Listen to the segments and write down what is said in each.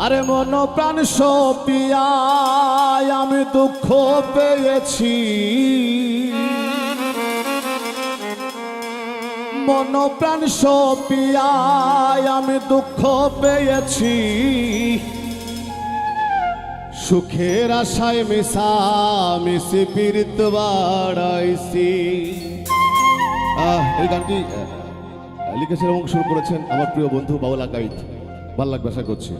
আরে মন প্রাণ সপিয়ায় আমি দুঃখ পেয়েছি, মন প্রাণ সপিয়ায় আমি দুঃখ পেয়েছি, সুখের আশায় মিশা মিশি পীড়িত বাড়াইছি। এই গানটি লিখেছেন এবং শুরু করেছেন আমার প্রিয় বন্ধু বাউল আকাইত। ভাল লাগবে আশা করছি।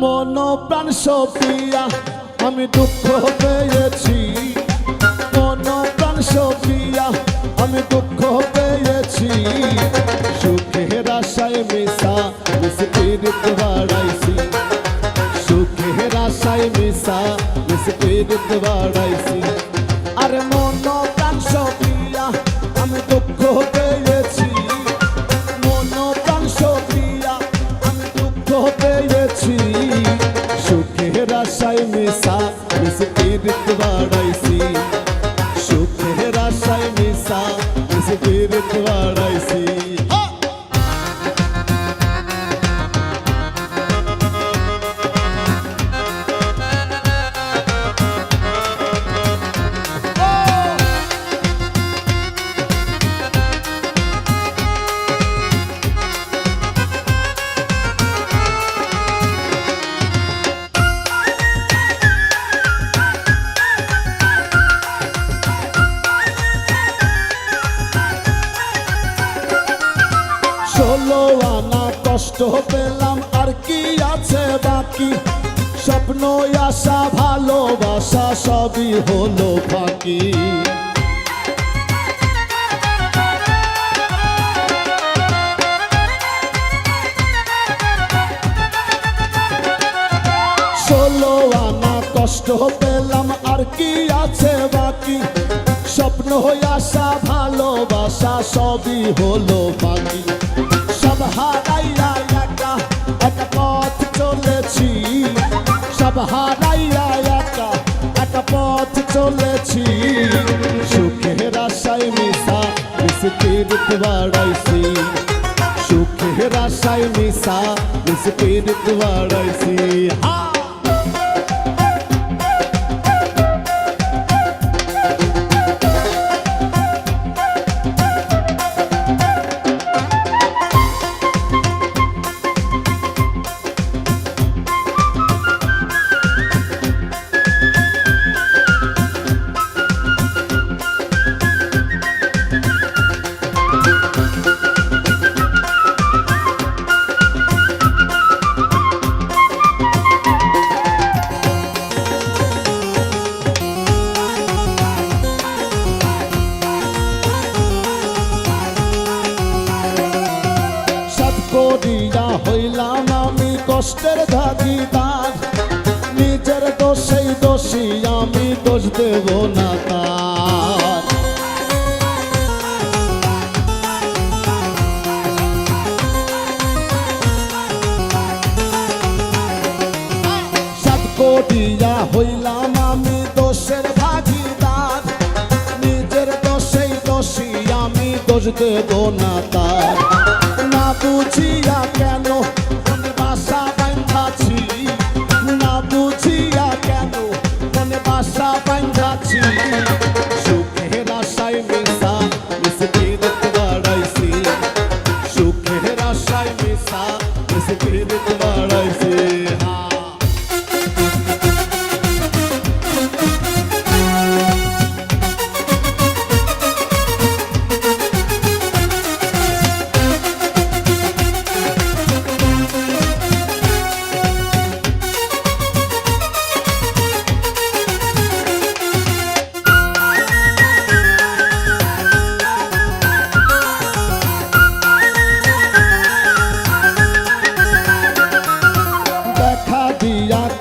মন প্রাণ সপিয়া আমি দুঃখ পেয়েছি, মন প্রাণ সপিয়া আমি দুঃখ পেয়েছি, সুখের আশায় মিশা মিশি পীড়িত বাড়াইছি, সুখের আশায় মিশা মিশি পীড়িত বাড়াইছি। আরে মন প্রাণ সপিয়া আমি দুঃখ পেয়েছি, মন প্রাণ সপিয়া আমি দুঃখ পেয়েছি, সুখের আশায় মিশা মিশি পীড়িত বাড়াইছি, সুখের আশায় মিশা মিশি পীড়িত বাড়াইছি। ষোলো আনা কষ্ট পেলাম আর কি আছে বাকি, স্বপ্ন আশা ভালোবাসা সবই হলো ফাঁকি। ষোলো আনা কষ্ট পেলাম আর কি আছে বাকি, স্বপ্ন আশা ভালোবাসা সবই হলো বাকি। সব হারাইয়া একা একা পথ চলেছি, সব হারাইয়া একা একা পথ চলেছি, সুখের আশায় মিশা মিশি পীড়িত বাড়াইছি, সুখের আশায় মিশা মিশি পীড়িত বাড়াইছি। করিয়া হইলাম আমি কষ্টের ভাগিদার, নিজের দোষেই দোষী আমি দোষ দেব না তার। সাত করিয়া হইলাম আমি দোষের ভাগিদার, নিজের দোষেই দোষী আমি দোষ দেব না তার। না বুঝিয়া কেন মনে বাসা বাঁধাছি, না বুঝিয়া কেন মনে বাসা বাঁধাছি, সুখের আশায় মিশা মিশি পীড়িত বাড়াইছি, সুখের আশায় মিশা মিশি পীড়িত বাড়াইছি।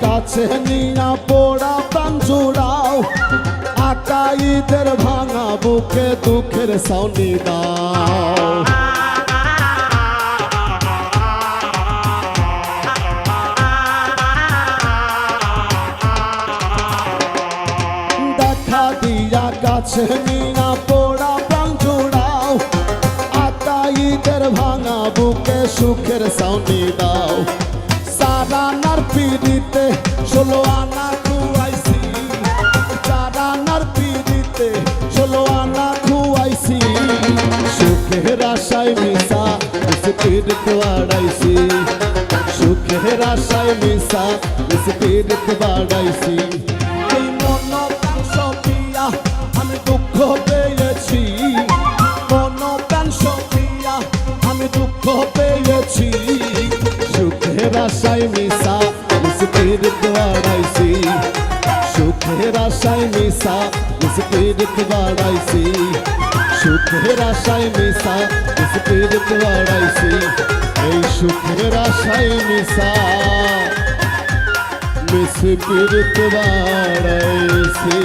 কাছে নিয়া পোড়া প্রাণ জুড়াও, আকাইদের ভাঙা বুকে দুঃখের সাউনি দাও। দেখা দিয়া কাছে নিয়া পোড়া প্রাণ জুড়াও, আকাইদের ভাঙা বুকে সুখের সাউনি দাও। পিড়িতে 16 আনা খুয়াইছি, 4 আনার পিড়িতে 16 আনা খুয়াইছি। সুখের আশায় মিশা বিস্কিট বাড়াইছি, সুখের আশায় মিশা বিস্কিট বাড়াইছি। এই মন প্রাণ সপিয়া আমি দুঃখ পেয়েছি, মন প্রাণ সপিয়া আমি দুঃখ পেয়েছি। সুখের আশায় মিশা বিস্কিট বাড়াইছি, সুখের আশায় মিশা বিস্কিট বাড়াইছি, সুখের আশায় মিশা বিস্কিট বাড়াইছি। এই সুখের আশায় মিশা বিস্কিট বাড়াইছি।